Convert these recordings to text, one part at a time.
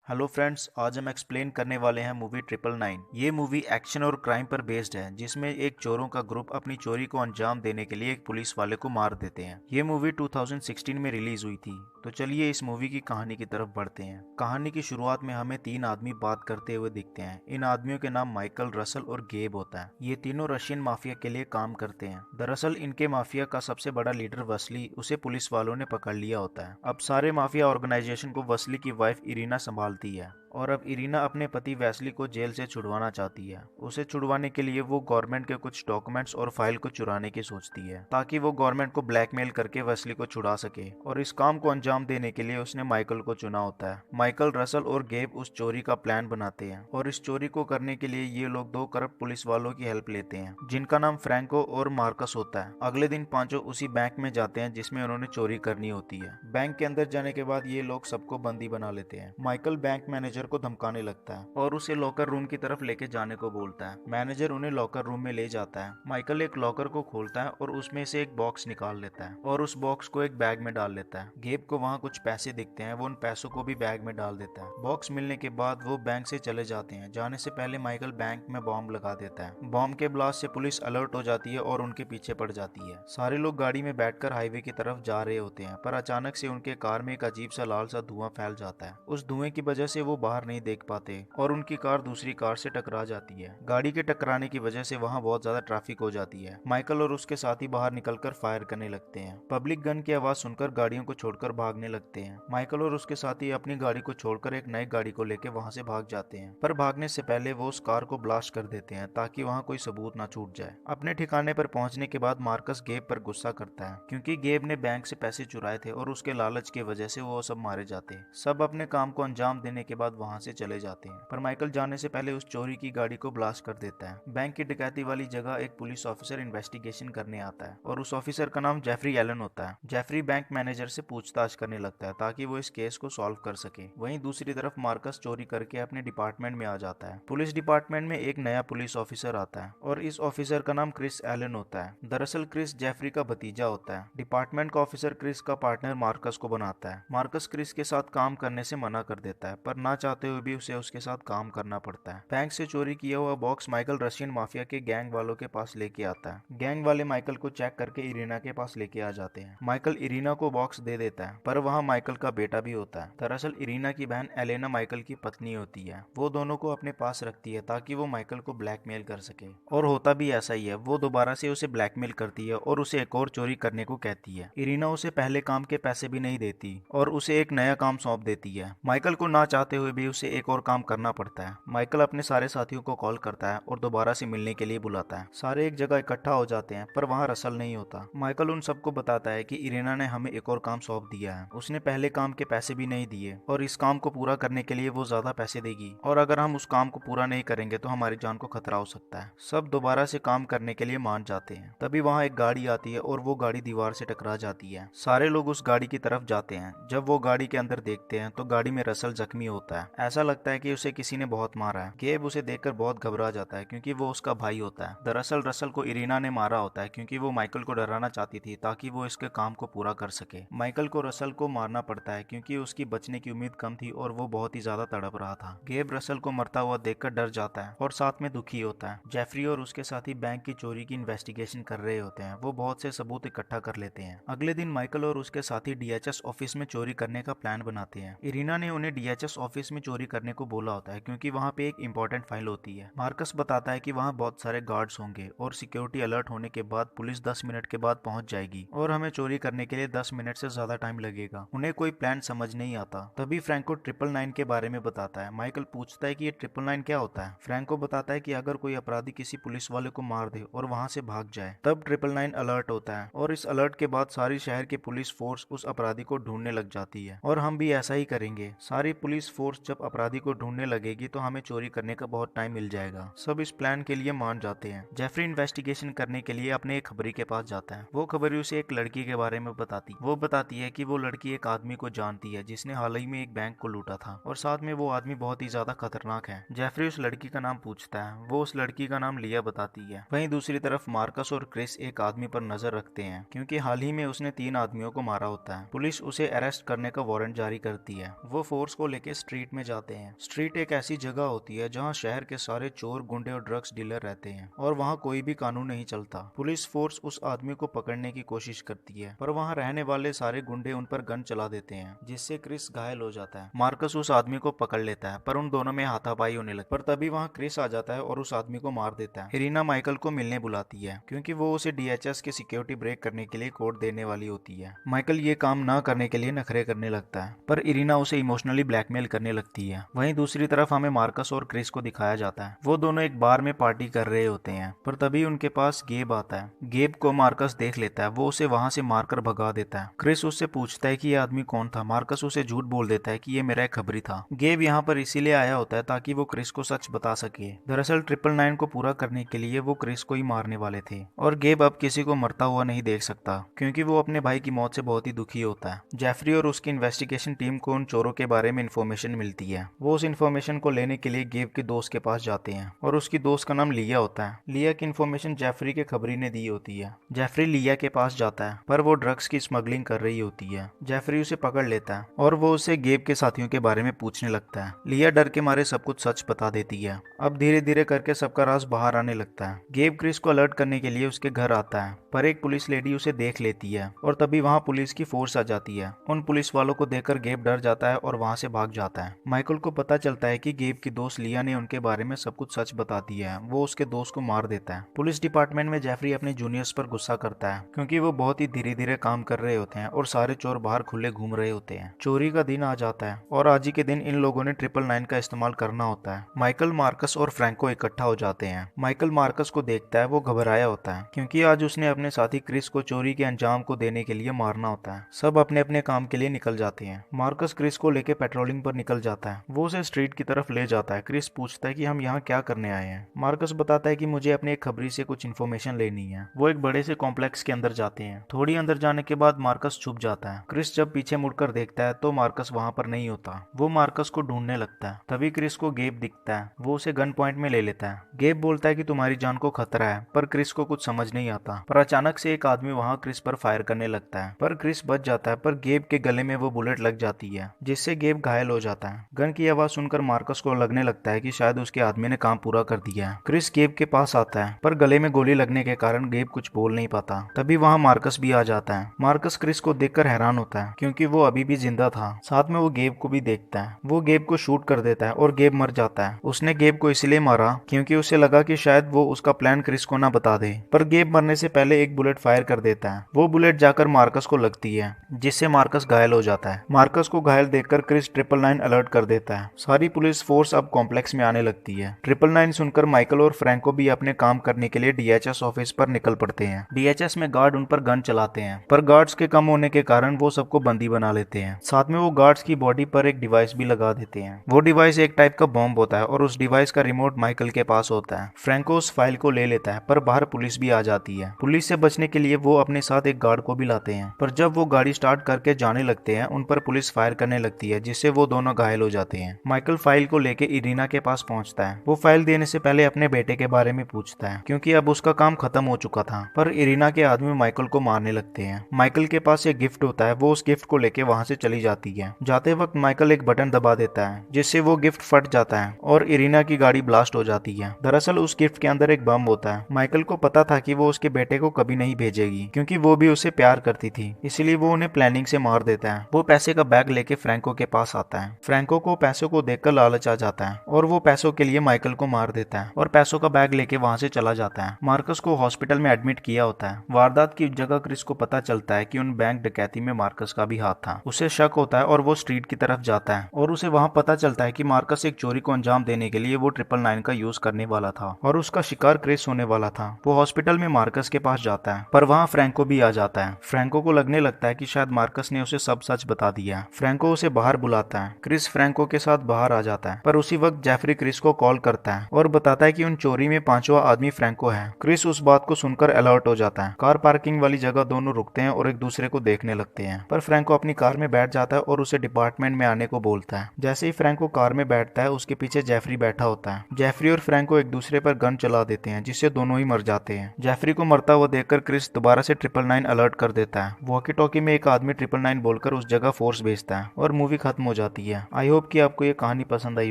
Hello friends, आज हम explain करने वाले हैं मूवी 999। ये मूवी एक्शन और क्राइम पर बेस्ड है, जिसमें एक चोरों का ग्रुप अपनी चोरी को अंजाम देने के लिए एक पुलिस वाले को मार देते हैं। ये मूवी 2016 में रिलीज हुई थी। तो चलिए इस मूवी की कहानी की तरफ बढ़ते हैं। कहानी की शुरुआत में हमें तीन आदमी बात करते हुए दिखते हैं। इन आदमियों के नाम माइकल, रसल और गेब होता है। ये तीनों रशियन माफिया के लिए काम करते हैं। दरअसल इनके माफिया का सबसे बड़ा लीडर वसली, उसे पुलिस वालों ने पकड़ लिया होता है। अब सारे माफिया ऑर्गेनाइजेशन को वसली की वाइफ इरीना संभालती है और अब इरीना अपने पति वेस्ली को जेल से छुड़वाना चाहती है। उसे छुड़वाने के लिए वो गवर्नमेंट के कुछ डॉक्यूमेंट्स और फाइल को चुराने की सोचती है, ताकि वो गवर्नमेंट को ब्लैकमेल करके वेस्ली को छुड़ा सके। और इस काम को अंजाम देने के लिए उसने माइकल को चुना होता है। माइकल, रसल और गेब उस चोरी का प्लान बनाते हैं और इस चोरी को करने के लिए ये लोग दो करप्ट पुलिस वालों की हेल्प लेते हैं, जिनका नाम फ्रैंको और मार्कस होता है। अगले दिन पांचों उसी बैंक में जाते हैं जिसमें उन्होंने चोरी करनी होती है। बैंक के अंदर जाने के बाद ये लोग सबको बंदी बना लेते हैं। माइकल बैंक मैनेजर को धमकाने लगता है और उसे लॉकर रूम की तरफ लेके जाने को बोलता है। मैनेजर उन्हें लॉकर रूम में ले जाता है। माइकल एक लॉकर को खोलता है और उसमें से एक बॉक्स निकाल लेता है और उस बॉक्स को एक बैग में डाल लेता है। गेब को वहाँ कुछ पैसे दिखते हैं, वो उन पैसों को भी बैग में डाल देता है। बॉक्स मिलने के बाद वो बैंक से चले जाते हैं। जाने से पहले माइकल बैंक में बॉम्ब लगा देता है। बॉम्ब के ब्लास्ट से पुलिस अलर्ट हो जाती है और उनके पीछे पड़ जाती है। सारे लोग गाड़ी में बैठकर हाईवे की तरफ जा रहे होते हैं, पर अचानक से उनके कार में एक अजीब सा लाल सा धुआं फैल जाता है। उस धुएं की वजह से वो बाहर नहीं देख पाते और उनकी कार दूसरी कार से टकरा जाती है। गाड़ी के टकराने की वजह से वहाँ बहुत ज्यादा ट्रैफिक हो जाती है। माइकल और उसके साथी बाहर निकलकर फायर करने लगते हैं। पब्लिक गन की आवाज सुनकर गाड़ियों को छोड़कर भागने लगते हैं। माइकल और उसके साथी अपनी गाड़ी को छोड़कर एक नई गाड़ी को लेकर वहाँ से भाग जाते हैं, पर भागने से पहले वो उस कार को ब्लास्ट कर देते हैं ताकि वहाँ कोई सबूत ना छूट जाए। अपने ठिकाने पर पहुंचने के बाद मार्कस गेब पर गुस्सा करता है, क्योंकि गेब ने बैंक से पैसे चुराए थे और उसके लालच की वजह से वो सब मारे जाते। सब अपने काम को अंजाम देने के बाद वहाँ से चले जाते हैं, पर माइकल जाने से पहले उस चोरी की गाड़ी को ब्लास्ट कर देता है। बैंक की डकैती वाली जगह एक पुलिस ऑफिसर इन्वेस्टिगेशन करने आता है और उस ऑफिसर का नाम जेफरी एलन होता है। जेफरी बैंक मैनेजर से पूछताछ करने लगता है ताकि वो इस केस को सॉल्व कर सके। वहीं दूसरी तरफ मार्कस चोरी करके अपने डिपार्टमेंट में आ जाता है। पुलिस डिपार्टमेंट में एक नया पुलिस ऑफिसर आता है और इस ऑफिसर का नाम क्रिस एलन होता है। दरअसल क्रिस जेफरी का भतीजा होता है। डिपार्टमेंट का ऑफिसर क्रिस का पार्टनर मार्कस को बनाता है। मार्कस क्रिस के साथ काम करने से मना कर देता है, पर ना चाहते हुए भी उसे उसके साथ काम करना पड़ता है। बैंक से चोरी किया हुआ बॉक्स माइकल रशियन माफिया के गैंग वालों के पास लेके आता है। गैंग वाले माइकल को चेक करके इरीना के पास लेके आ जाते हैं। माइकल इरीना को बॉक्स दे देता है, पर वहाँ माइकल का बेटा भी होता है। दरअसल इरीना की बहन एलेना माइकल की पत्नी होती है। वो दोनों को अपने पास रखती है ताकि वो माइकल को ब्लैकमेल कर सके, और होता भी ऐसा ही है। वो दोबारा से उसे ब्लैकमेल करती है और उसे एक और चोरी करने को कहती है। इरीना उसे पहले काम के पैसे भी नहीं देती और उसे एक नया काम सौंप देती है। माइकल को ना चाहते हुए भी उसे एक और काम करना पड़ता है। माइकल अपने सारे साथियों को कॉल करता है और दोबारा से मिलने के लिए बुलाता है। सारे एक जगह इकट्ठा हो जाते हैं, पर वहाँ रसल नहीं होता। माइकल उन सबको बताता है कि इरीना ने हमें एक और काम सौंप दिया है। उसने पहले काम के पैसे भी नहीं दिए और इस काम को पूरा करने के लिए वो ज्यादा पैसे देगी, और अगर हम उस काम को पूरा नहीं करेंगे तो हमारी जान को खतरा हो सकता है। सब दोबारा से काम करने के लिए मान जाते हैं। तभी वहाँ एक गाड़ी आती है और वो गाड़ी दीवार से टकरा जाती है। सारे लोग उस गाड़ी की तरफ जाते हैं। जब वो गाड़ी के अंदर देखते हैं तो गाड़ी में रसल जख्मी होता है। ऐसा लगता है कि उसे किसी ने बहुत मारा है। गेब उसे देखकर बहुत घबरा जाता है, क्योंकि वो उसका भाई होता है। दरअसल रसल को इरीना ने मारा होता है, क्योंकि वो माइकल को डराना चाहती थी ताकि वो इसके काम को पूरा कर सके। माइकल को रसल को मारना पड़ता है क्योंकि उसकी बचने की उम्मीद कम थी और वो बहुत ही ज्यादा तड़प रहा था। गेब रसल को मरता हुआ देखकर डर जाता है और साथ में दुखी होता है। जेफरी और उसके साथी बैंक की चोरी की इन्वेस्टिगेशन कर रहे होते हैं। वो बहुत से सबूत इकट्ठा कर लेते हैं। अगले दिन माइकल और उसके साथी डीएचएस ऑफिस में चोरी करने का प्लान बनाते हैं। इरीना ने उन्हें डीएचएस ऑफिस में चोरी करने को बोला होता है, क्योंकि वहाँ पे एक इंपॉर्टेंट फाइल होती है। मार्कस बताता है कि वहाँ बहुत सारे गार्ड्स होंगे और सिक्योरिटी अलर्ट होने के बाद पुलिस 10 मिनट के बाद पहुंच जाएगी और हमें चोरी करने के लिए 10 मिनट से ज्यादा टाइम लगेगा। उन्हें कोई प्लान समझ नहीं आता। तभी फ्रैंको 999 के बारे में बताता है। माइकल पूछता है कि ये 999 क्या होता है। फ्रैंको बताता है कि अगर कोई अपराधी किसी पुलिस वाले को मार दे और वहाँ से भाग जाए तब 999 अलर्ट होता है, और इस अलर्ट के बाद सारी शहर की पुलिस फोर्स उस अपराधी को ढूंढने लग जाती है। और हम भी ऐसा ही करेंगे। सारी पुलिस फोर्स जब अपराधी को ढूंढने लगेगी तो हमें चोरी करने का बहुत टाइम मिल जाएगा। सब इस प्लान के लिए मान जाते हैं। जेफरी इन्वेस्टिगेशन करने के लिए अपने एक खबरी के पास जाता है। वो खबरी उसे एक लड़की के बारे में बताती है कि वो लड़की एक आदमी को जानती है जिसने हाल ही में एक बैंक को लूटा था, और साथ में वो आदमी बहुत ही ज्यादा खतरनाक है। जेफरी उस लड़की का नाम पूछता है। वो उस लड़की का नाम लिया बताती है। वहीं दूसरी तरफ मार्कस और क्रिस एक आदमी पर नजर रखते हैं, क्योंकि हाल ही में उसने 3 आदमियों को मारा होता है। पुलिस उसे अरेस्ट करने का वारंट जारी करती है। वो फोर्स को लेकर स्ट्रीट में जाते हैं। स्ट्रीट एक ऐसी जगह होती है जहाँ शहर के सारे चोर, गुंडे और ड्रग्स डीलर रहते हैं और वहाँ कोई भी कानून नहीं चलता। पुलिस फोर्स उस आदमी को पकड़ने की कोशिश करती है, पर वहाँ रहने वाले सारे गुंडे उन पर गन चला देते हैं, जिससे क्रिस घायल हो जाता है। मार्कस उस आदमी को पकड़ लेता है, पर उन दोनों में हाथापाई होने लगती है। पर तभी वहाँ क्रिस आ जाता है और उस आदमी को मार देता है। इरीना माइकल को मिलने बुलाती है, क्योंकि वो उसे डीएचएस की सिक्योरिटी ब्रेक करने के लिए कोड देने वाली होती है। माइकल ये काम न करने के लिए नखरे करने लगता है, पर इरीना उसे इमोशनली ब्लैकमेल करने लगती है। वहीं दूसरी तरफ हमें मार्कस और क्रिस को दिखाया जाता है। वो दोनों एक बार में पार्टी कर रहे होते हैं, पर तभी उनके पास गेब आता है। गेब को मार्कस देख लेता है, वो उसे वहां से मारकर भगा देता है। क्रिस उससे पूछता है कि ये आदमी कौन था। मार्कस उसे झूठ बोल देता है कि ये मेरा एक खबरी था। गेब यहाँ पर इसीलिए आया होता है ताकि वो क्रिस को सच बता सके। दरअसल 999 को पूरा करने के लिए वो क्रिस को ही मारने वाले थे, और गेब अब किसी को मरता हुआ नहीं देख सकता, क्योंकि वो अपने भाई की मौत से बहुत ही दुखी होता है। जेफरी और उसकी इन्वेस्टिगेशन टीम को उन चोरों के बारे में इन्फॉर्मेशन मिलती है। वो उस इन्फॉर्मेशन को लेने के लिए गेब के दोस्त के पास जाते हैं, और उसकी दोस्त का नाम लिया होता है। लिया की इन्फॉर्मेशन जेफरी के खबरी ने दी होती है। जेफरी लिया के पास जाता है, पर वो ड्रग्स की स्मगलिंग कर रही होती है। जेफरी उसे पकड़ लेता है और वो उसे गेब के साथियों के बारे में पूछने लगता है। लिया डर के मारे सब कुछ सच बता देती है। अब धीरे धीरे करके सबका राज बाहर आने लगता है। गेब क्रिस को अलर्ट करने के लिए उसके घर आता है, पर एक पुलिस लेडी उसे देख लेती है, और तभी वहाँ पुलिस की फोर्स आ जाती है। उन पुलिस वालों को देखकर गेब डर जाता है और वहाँ से भाग जाता है। माइकल को पता चलता है कि गेब की दोस्त लिया ने उनके बारे में सब कुछ सच बता दिया है। वो उसके दोस्त को मार देता है। पुलिस डिपार्टमेंट में जेफरी अपने जूनियर्स पर गुस्सा करता है, क्योंकि वो बहुत ही धीरे धीरे काम कर रहे होते हैं और सारे चोर बाहर खुले घूम रहे होते हैं। चोरी का दिन आ जाता है, और आज ही के दिन इन लोगों ने 999 का इस्तेमाल करना होता है। माइकल, मार्कस और फ्रैंको इकट्ठा हो जाते हैं। माइकल मार्कस को देखता है, वो घबराया होता है, क्योंकि आज उसने अपने साथी क्रिस को चोरी के अंजाम को देने के लिए मारना होता है। सब अपने अपने काम के लिए निकल जाते हैं। मार्कस क्रिस को लेकर पेट्रोलिंग पर निकल जाता है। वो उसे स्ट्रीट की तरफ ले जाता है। क्रिस पूछता है कि हम यहाँ क्या करने आए हैं। मार्कस बताता है कि मुझे अपने एक खबरी से कुछ इन्फॉर्मेशन लेनी है। वो एक बड़े से कॉम्प्लेक्स के अंदर जाते हैं। थोड़ी अंदर जाने के बाद मार्कस छुप जाता है। क्रिस जब पीछे मुड़कर देखता है तो मार्कस वहाँ पर नहीं होता। वो मार्कस को ढूंढने लगता है। तभी क्रिस को गेब दिखता है। वो उसे गन पॉइंट में ले लेता है। गेब बोलता है कि तुम्हारी जान को खतरा है, पर क्रिस को कुछ समझ नहीं आता। पर अचानक से एक आदमी वहाँ क्रिस पर फायर करने लगता है, पर क्रिस बच जाता है, पर गेब के गले में वो बुलेट लग जाती है, जिससे गेब घायल हो जाता है। गन की आवाज सुनकर मार्कस को लगने लगता है कि शायद उसके आदमी ने काम पूरा कर दिया है। क्रिस गेब के पास आता है, पर गले में गोली लगने के कारण गेब कुछ बोल नहीं पाता। तभी वहाँ मार्कस भी आ जाता है। मार्कस क्रिस को देखकर हैरान होता है, क्योंकि वो अभी भी जिंदा था। साथ में वो गेब को भी देखता है। वो गेब को शूट कर देता है और गेब मर जाता है। उसने गेब को इसलिए मारा क्योंकि उसे लगा कि शायद वो उसका प्लान क्रिस को ना बता दे, पर गेब मरने से पहले एक बुलेट फायर कर देता है। वो बुलेट जाकर मार्कस को लगती है, जिससे मार्कस घायल हो जाता है। मार्कस को घायल देखकर क्रिस 999 अलर्ट कर देता है। सारी पुलिस फोर्स अब कॉम्प्लेक्स में आने लगती है। 999 सुनकर माइकल और फ्रैंको भी अपने काम करने के लिए डीएचएस ऑफिस पर निकल पड़ते हैं। डीएचएस में गार्ड उन पर गन चलाते हैं, पर गार्ड्स के कम होने के कारण वो सबको बंदी बना लेते हैं। साथ में वो गार्ड्स की बॉडी पर एक डिवाइस भी लगा देते हैं। वो डिवाइस एक टाइप का बॉम्ब होता है और उस डिवाइस का रिमोट माइकल के पास होता है। फ्रैंको उस फाइल को ले लेता है, पर बाहर पुलिस भी आ जाती है। पुलिस से बचने के लिए वो अपने साथ एक गार्ड को भी लाते हैं, पर जब वो गाड़ी स्टार्ट करके जाने लगते हैं उन पर पुलिस फायर करने लगती है, जिससे वो दोनों घायल हो जाते हैं। माइकल फाइल को लेके इरीना के पास पहुंचता है। वो फाइल देने से पहले अपने बेटे के बारे में पूछता है, क्योंकि अब उसका काम खत्म हो चुका था। पर इरीना के आदमी माइकल को मारने लगते हैं। माइकल के पास एक गिफ्ट होता है, वो उस गिफ्ट को लेके वहां से चली जाती है। जाते वक्त माइकल एक बटन दबा देता है, जिससे वो गिफ्ट फट जाता है और इरीना की गाड़ी ब्लास्ट हो जाती है। दरअसल उस गिफ्ट के अंदर एक बम होता है। माइकल को पता था कि वो उसके बेटे को कभी नहीं भेजेगी, क्योंकि वो भी उसे प्यार करती थी, इसलिए वो उन्हें प्लानिंग से मार देता है। वो पैसे का बैग लेके फ्रैंको के पास आता है। फ्रैंको को पैसों को देखकर लालच आ जाता है और वो पैसों के लिए माइकल को मार देता है और पैसों का बैग लेके वहां से चला जाता है। मार्कस को हॉस्पिटल में एडमिट किया होता है। वारदात की जगह क्रिस को पता चलता है कि उन बैंक डकैती में मार्कस का भी हाथ था। उसे शक होता है और वो स्ट्रीट की तरफ जाता है और उसे वहां पता चलता है कि मार्कस एक चोरी को अंजाम देने के लिए वो 999 का यूज करने वाला था और उसका शिकार क्रिस होने वाला था। वो हॉस्पिटल में मार्कस के पास जाता है, पर वहाँ फ्रैंको भी आ जाता है। फ्रैंको को लगने लगता है कि शायद मार्कस ने उसे सब सच बता दिया। फ्रैंको उसे बाहर बुलाता है। क्रिस फ्रैंको के साथ बाहर आ जाता है, पर उसी वक्त जेफरी क्रिस को कॉल करता है और बताता है कि उन चोरी में 5वां आदमी फ्रैंको है। क्रिस उस बात को सुनकर अलर्ट हो जाता है। कार पार्किंग वाली जगह दोनों रुकते हैं और एक दूसरे को देखने लगते हैं, पर फ्रैंको अपनी कार में बैठ जाता है और उसे डिपार्टमेंट में आने को बोलता है। जैसे ही फ्रैंको कार में बैठता है, उसके पीछे जेफरी बैठा होता है। जेफरी और फ्रैंको एक दूसरे पर गन चला देते हैं, जिससे दोनों ही मर जाते हैं। जेफरी को मरता हुआ देखकर क्रिस दोबारा से 999 अलर्ट कर देता है। वॉकी टॉकी में एक आदमी 999 बोलकर उस जगह फोर्स भेजता है और मूवी खत्म हो जाती है। आई आई होप कि आपको ये कहानी पसंद आई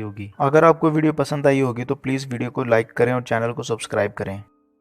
होगी। अगर आपको वीडियो पसंद आई होगी तो प्लीज वीडियो को लाइक करें और चैनल को सब्सक्राइब करें।